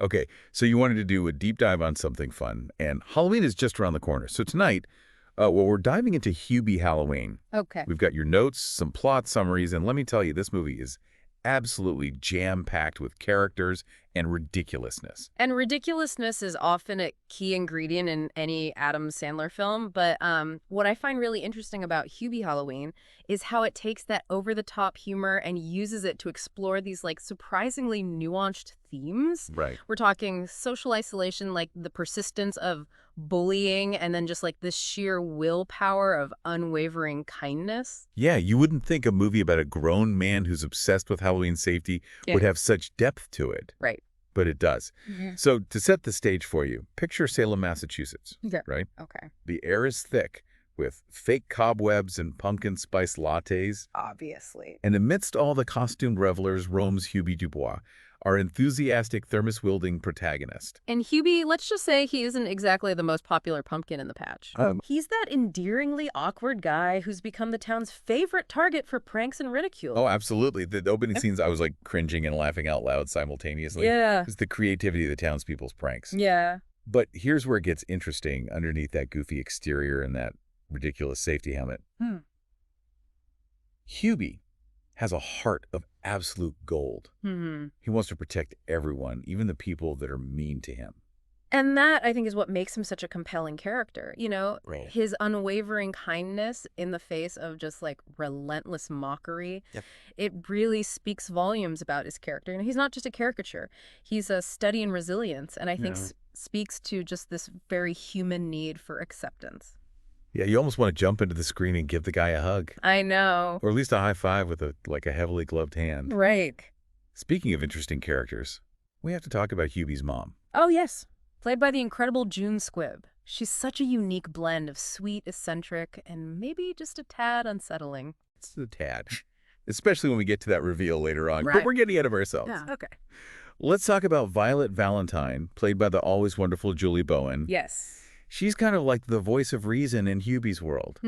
Okay, so you wanted to do a deep dive on something fun, and Halloween is just around the corner. So tonight, well, we're diving into Hubie Halloween. Okay. We've got your notes, some plot summaries, and let me tell you, this movie is absolutely jam-packed with characters and ridiculousness. And ridiculousness is often a key ingredient in any Adam Sandler film, but what I find really interesting about Hubie Halloween is how it takes that over-the-top humor and uses it to explore these like surprisingly nuanced themes. Right. We're talking social isolation, like the persistence of bullying, and then just like this sheer willpower of unwavering kindness. Yeah, you wouldn't think a movie about a grown man who's obsessed with Halloween safety Yeah. would have such depth to it. Right. But it does. Mhm. So to set the stage for you, picture Salem, Massachusetts, Yeah. right? Okay. The air is thick with fake cobwebs and pumpkin spice lattes. Obviously. And amidst all the costumed revelers roams Hubie Dubois, our enthusiastic thermos-wielding protagonist. And Hubie, let's just say he isn't exactly the most popular pumpkin in the patch. He's that endearingly awkward guy who's become the town's favorite target for pranks and ridicule. Oh, absolutely. The opening scenes, I was like cringing and laughing out loud simultaneously. Yeah. It's the creativity of the townspeople's pranks. Yeah. But here's where it gets interesting underneath that goofy exterior and that ridiculous safety helmet. Hubie has a heart of absolute gold. He wants to protect everyone, even the people that are mean to him. And that, I think, is what makes him such a compelling character. You know, Right. his unwavering kindness in the face of just like relentless mockery. Yep. It really speaks volumes about his character. And he's not just a caricature. He's a study in resilience, and I think speaks to just this very human need for acceptance. Yeah, you almost want to jump into the screen and give the guy a hug. I know. Or at least a high five with a heavily gloved hand. Right. Speaking of interesting characters, we have to talk about Hubie's mom. Oh, yes. Played by the incredible June Squibb. She's such a unique blend of sweet, eccentric, and maybe just a tad unsettling. It's a tad. Especially when we get to that reveal later on. Right. But we're getting ahead of ourselves. Yeah. Okay. Let's talk about Violet Valentine, played by the always wonderful Julie Bowen. Yes. She's kind of like the voice of reason in Hubie's world.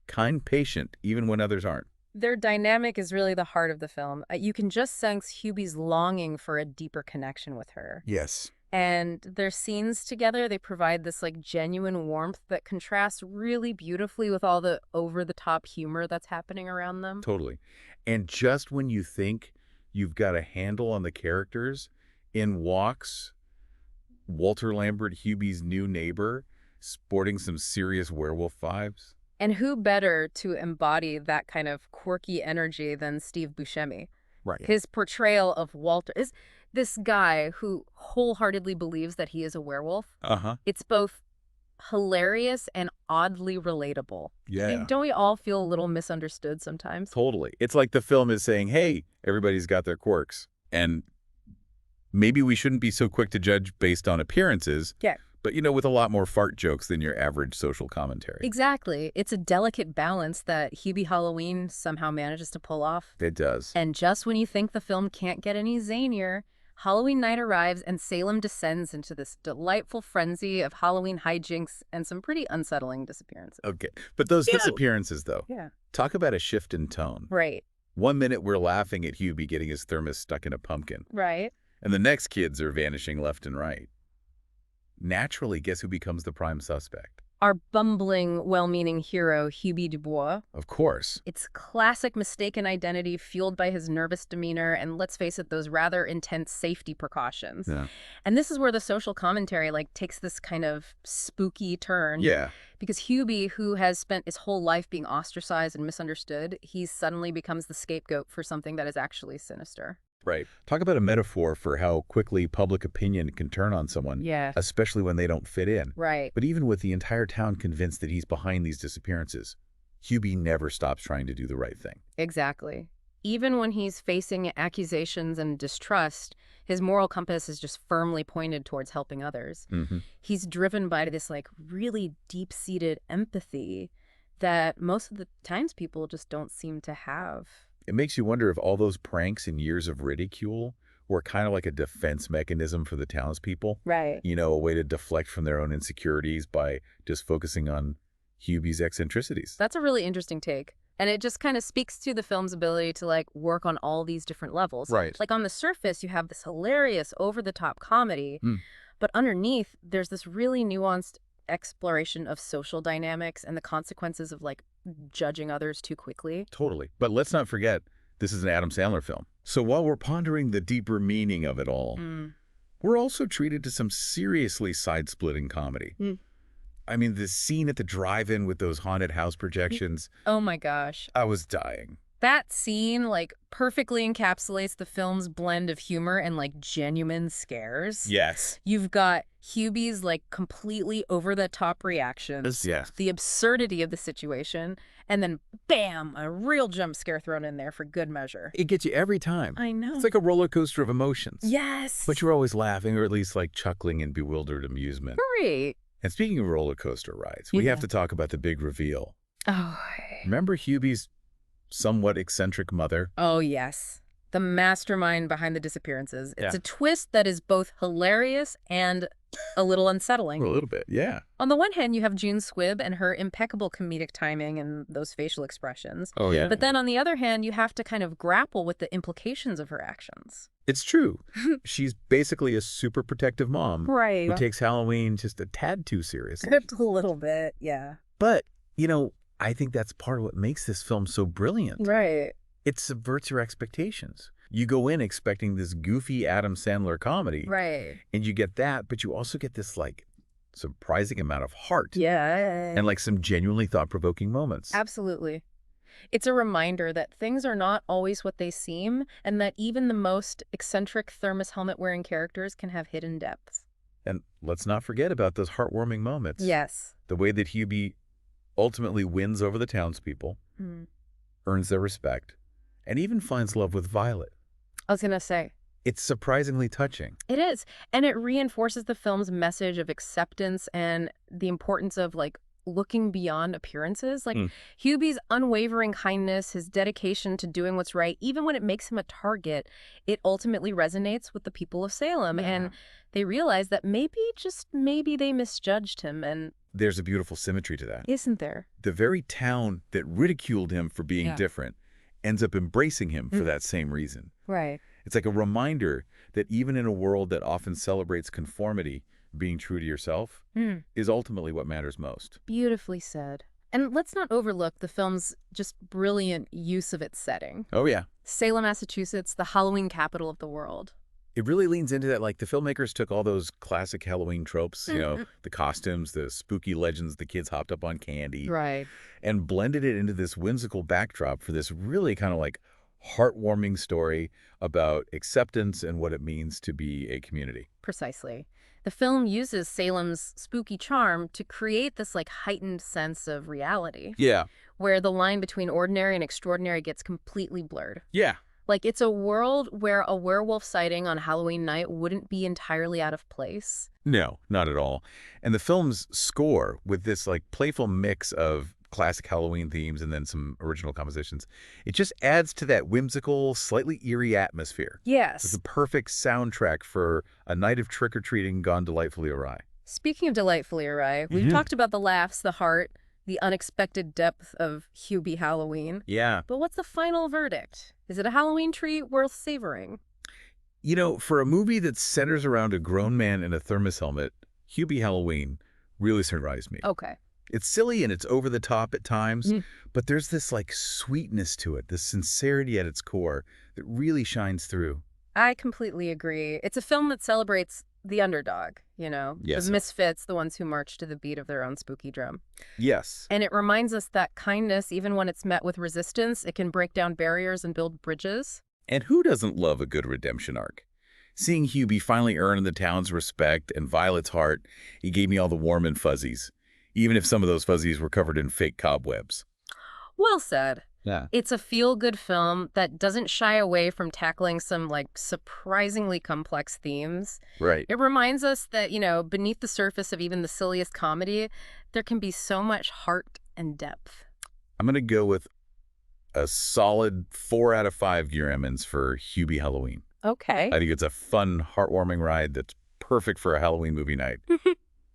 Kind, patient, even when others aren't. Their dynamic is really the heart of the film. You can just sense Hubie's longing for a deeper connection with her. Yes. And their scenes together, they provide this like genuine warmth that contrasts really beautifully with all the over-the-top humor that's happening around them. Totally. And just when you think you've got a handle on the characters, in walks Walter Lambert, Hubie's new neighbor, sporting some serious werewolf vibes. And who better to embody that kind of quirky energy than Steve Buscemi? Right. His portrayal of Walter is this guy who wholeheartedly believes that he is a werewolf. It's both hilarious and oddly relatable. Yeah. I mean, don't we all feel a little misunderstood sometimes? Totally. It's like the film is saying, hey, everybody's got their quirks. And maybe we shouldn't be so quick to judge based on appearances. Yeah. But, you know, with a lot more fart jokes than your average social commentary. Exactly. It's a delicate balance that Hubie Halloween somehow manages to pull off. It does. And just when you think the film can't get any zanier, Halloween night arrives and Salem descends into this delightful frenzy of Halloween hijinks and some pretty unsettling disappearances. Okay. But those disappearances, though, Yeah. talk about a shift in tone. Right. 1 minute we're laughing at Hubie getting his thermos stuck in a pumpkin. Right. And the next kids are vanishing left and right. Naturally, guess who becomes the prime suspect? Our bumbling, well-meaning hero, Hubie Dubois. Of course. It's classic mistaken identity fueled by his nervous demeanor and, let's face it, those rather intense safety precautions. Yeah. And this is where the social commentary takes this kind of spooky turn. Yeah. Because Hubie, who has spent his whole life being ostracized and misunderstood, he suddenly becomes the scapegoat for something that is actually sinister. Right. Talk about a metaphor for how quickly public opinion can turn on someone. Yeah. Especially when they don't fit in. Right. But even with the entire town convinced that he's behind these disappearances, Hubie never stops trying to do the right thing. Exactly. Even when he's facing accusations and distrust, his moral compass is just firmly pointed towards helping others. He's driven by this really deep-seated empathy that most of the times people just don't seem to have. It makes you wonder if all those pranks and years of ridicule were kind of like a defense mechanism for the townspeople. Right. You know, a way to deflect from their own insecurities by just focusing on Hubie's eccentricities. That's a really interesting take. And it just kind of speaks to the film's ability to, like, work on all these different levels. Right. Like, on the surface, you have this hilarious, over-the-top comedy, but underneath, there's this really nuanced exploration of social dynamics and the consequences of, like, judging others too quickly. Totally. But let's not forget, this is an Adam Sandler film. So while we're pondering the deeper meaning of it all, we're also treated to some seriously side-splitting comedy. I mean, the scene at the drive-in with those haunted house projections. Oh my gosh. I was dying. That scene, like, perfectly encapsulates the film's blend of humor and, like, genuine scares. Yes. You've got Hubie's, like, completely over-the-top reactions, Yes. the absurdity of the situation, and then, bam, a real jump scare thrown in there for good measure. It gets you every time. I know. It's like a roller coaster of emotions. Yes. But you're always laughing, or at least like chuckling in bewildered amusement. Great. And speaking of roller coaster rides, we have to talk about the big reveal. Oh. Remember Hubie's somewhat eccentric mother? Oh, yes. The mastermind behind the disappearances. It's Yeah. a twist that is both hilarious and a little unsettling. A little bit, yeah. On the one hand, you have June Squibb and her impeccable comedic timing and those facial expressions. Oh, yeah. But then on the other hand, you have to kind of grapple with the implications of her actions. It's true. She's basically a super protective mom Right. who takes Halloween just a tad too seriously. A little bit, yeah. But, you know, I think that's part of what makes this film so brilliant. Right. It subverts your expectations. You go in expecting this goofy Adam Sandler comedy. Right. And you get that, but you also get this, like, surprising amount of heart. Yeah. And, like, some genuinely thought-provoking moments. Absolutely. It's a reminder that things are not always what they seem, and that even the most eccentric thermos helmet-wearing characters can have hidden depths. And let's not forget about those heartwarming moments. Yes. The way that Hubie ultimately wins over the townspeople, earns their respect, and even finds love with Violet. I was going to say. It's surprisingly touching. It is. And it reinforces the film's message of acceptance and the importance of, like, looking beyond appearances. Like, Hubie's unwavering kindness, his dedication to doing what's right, even when it makes him a target, it ultimately resonates with the people of Salem. Yeah. And they realize that maybe, just maybe, they misjudged him. And there's a beautiful symmetry to that. Isn't there? The very town that ridiculed him for being different ends up embracing him for that same reason. Right. It's like a reminder that even in a world that often celebrates conformity, being true to yourself is ultimately what matters most. Beautifully said. And let's not overlook the film's just brilliant use of its setting. Oh, yeah. Salem, Massachusetts, the Halloween capital of the world. It really leans into that. Like, the filmmakers took all those classic Halloween tropes, you know, the costumes, the spooky legends, the kids hopped up on candy. Right. And blended it into this whimsical backdrop for this really kind of like heartwarming story about acceptance and what it means to be a community. Precisely. The film uses Salem's spooky charm to create this, like, heightened sense of reality. Yeah. Where the line between ordinary and extraordinary gets completely blurred. Yeah. Like, it's a world where a werewolf sighting on Halloween night wouldn't be entirely out of place. No, not at all. And the film's score, with this, like, playful mix of classic Halloween themes and then some original compositions, it just adds to that whimsical, slightly eerie atmosphere. Yes. It's a perfect soundtrack for a night of trick-or-treating gone delightfully awry. Speaking of delightfully awry, we've talked about the laughs, the heart, the unexpected depth of Hubie Halloween. Yeah. But what's the final verdict? Is it a Halloween treat worth savoring? You know, for a movie that centers around a grown man in a thermos helmet, Hubie Halloween really surprised me. Okay. It's silly and it's over the top at times, but there's this, like, sweetness to it, this sincerity at its core that really shines through. I completely agree. It's a film that celebrates the underdog, you know, Yes. the misfits, the ones who march to the beat of their own spooky drum. Yes. And it reminds us that kindness, even when it's met with resistance, it can break down barriers and build bridges. And who doesn't love a good redemption arc? Seeing Hubie finally earn the town's respect and Violet's heart, he gave me all the warm and fuzzies, even if some of those fuzzies were covered in fake cobwebs. Well said. Yeah. It's a feel-good film that doesn't shy away from tackling some, like, surprisingly complex themes. Right. It reminds us that, you know, beneath the surface of even the silliest comedy, there can be so much heart and depth. I'm going to go with a solid 4 out of 5 Gear Emmons for Hubie Halloween. Okay. I think it's a fun, heartwarming ride that's perfect for a Halloween movie night.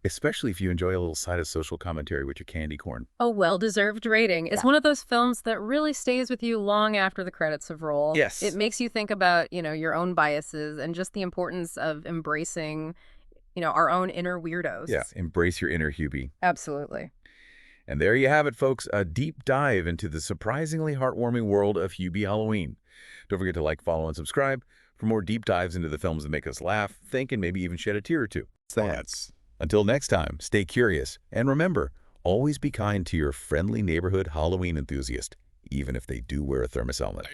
especially if you enjoy a little side of social commentary with your candy corn. A well-deserved rating. It's Yeah. one of those films that really stays with you long after the credits have rolled. It Yes. makes you think about, your own biases and just the importance of embracing, our own inner Yeah, weirdos. embrace your inner Hubie. Absolutely. And there you have it, folks, a deep dive into the surprisingly heartwarming world of Hubie Halloween. Don't forget to like, follow, and subscribe for more deep dives into the films that make us laugh, think, and maybe even shed a tear or two. That's. Until next time, stay curious, and remember, always be kind to your friendly neighborhood Halloween enthusiast, even if they do wear a thermos helmet.